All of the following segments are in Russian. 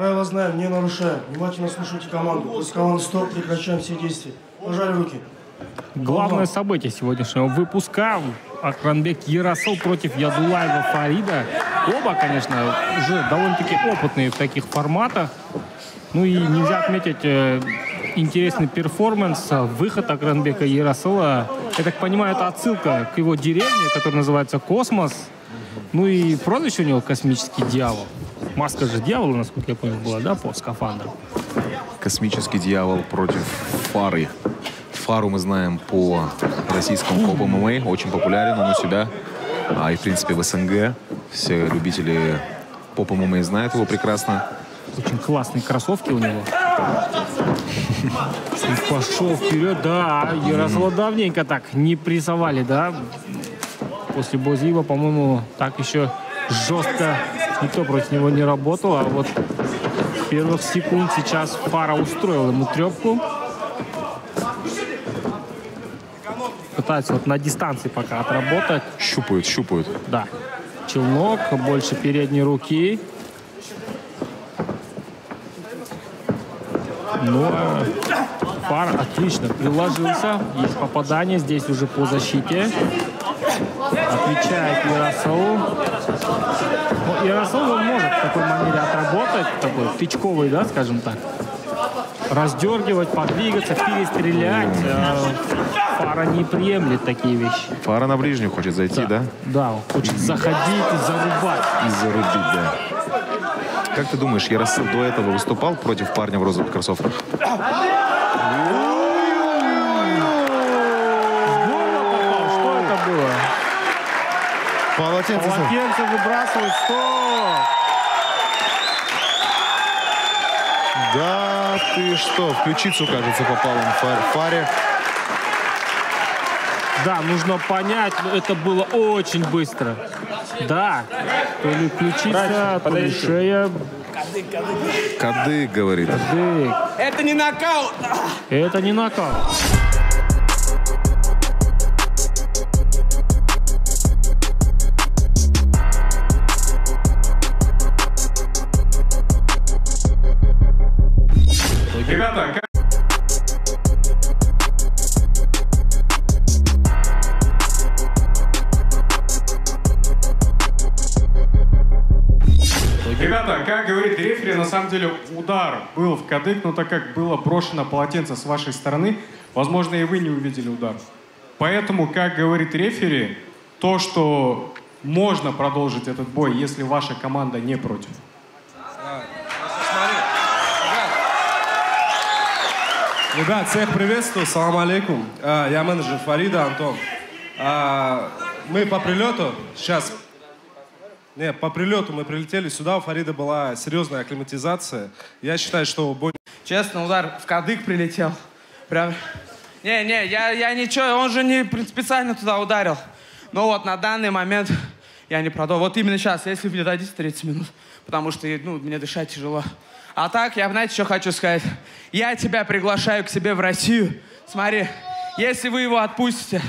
Правила знаем, не нарушаем. Внимательно слушайте команду. После команды стоп, прекращаем все действия. Пожали руки. Главное событие сегодняшнего выпуска — Акранбек Ерасыл против Ядулаева Фарида. Оба, конечно, уже довольно-таки опытные в таких форматах. Ну и нельзя отметить интересный перформанс, выход Акранбека Ерасыла. Я так понимаю, это отсылка к его деревне, которая называется «Космос». Ну и прозвище у него «Космический дьявол». Маска же дьявола, насколько я понял, была, да, по скафандру? Космический дьявол против Фары. Фару мы знаем по российскому поп ММА, очень популярен он у себя. И, в принципе, в СНГ все любители поп ММА знают его прекрасно. Очень классные кроссовки у него. И пошел вперед, да. Ерасыла давненько так не прессовали, да. После Бозиева, по-моему, так еще жестко никто против него не работал. А вот с первых секунд сейчас Фара устроил ему трепку. Пытается вот на дистанции пока отработать. Щупают. Да. Челнок, больше передней руки. Ну, Фара отлично приложился. Есть попадание здесь уже по защите. Отвечает Ерасыл. Ну, Ерасыл он может в такой манере отработать, такой тычковый, да, скажем так. Раздергивать, подвигаться, перестрелять. Фара не приемлет такие вещи. Фара на ближнюю хочет зайти, да? Да, он хочет заходить и зарубать. И зарубить, да. Как ты думаешь, Ерасыл до этого выступал против парня в розовых кроссовках? Полотенце выбрасывают. Стоп! Да ты что, в ключицу, кажется, попал он Фаре. Да, нужно понять, но это было очень быстро. Да, то ли ключица, то ли шея. Кадык, говорит. Кадык. Это не нокаут! Это не нокаут. Ребята, как говорит рефери, на самом деле удар был в кадык, но так как было брошено полотенце с вашей стороны, возможно, и вы не увидели удар. Поэтому, как говорит рефери, то, что можно продолжить этот бой, если ваша команда не против. Ребят, всех приветствую, салам алейкум. Я менеджер Фарида, Антон. Мы по прилету сейчас... по прилету мы прилетели сюда, у Фарида была серьезная акклиматизация. Я считаю, что бой... Честно, удар в кадык прилетел. Прям... я ничего, он же не специально туда ударил. Но вот на данный момент я не продолжу. Вот именно сейчас, если вы мне дадите 30 минут, потому что мне дышать тяжело. А так, я, знаете, что хочу сказать? Я тебя приглашаю к себе в Россию. Смотри, если вы его отпустите,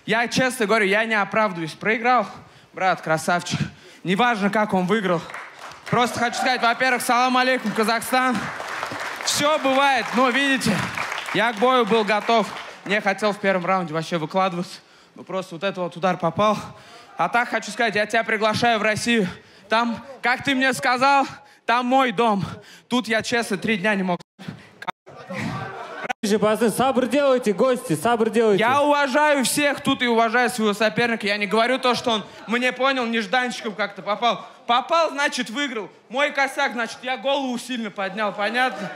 я честно говорю, я не оправдываюсь. Проиграл, брат, красавчик. Неважно, как он выиграл. Просто хочу сказать, во-первых, салам алейкум, Казахстан. Все бывает, но видите, я к бою был готов. Не хотел в первом раунде вообще выкладываться. Ну просто вот этот вот удар попал. А так хочу сказать, я тебя приглашаю в Россию. Там, как ты мне сказал, там мой дом. Тут я, честно, 3 дня не мог. Сабр делайте, гости, сабр делайте. Я уважаю всех тут и уважаю своего соперника. Я не говорю то, что он мне понял, нежданчиком как-то попал. Попал, значит, выиграл. Мой косяк, значит, я голову сильно поднял, понятно?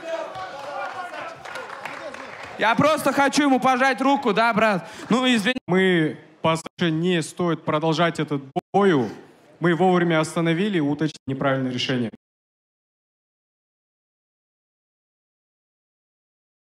Я просто хочу ему пожать руку, да, брат? Ну, извини. Мы, по сути, не стоит продолжать этот бой. Мы вовремя остановили и уточнили неправильное решение.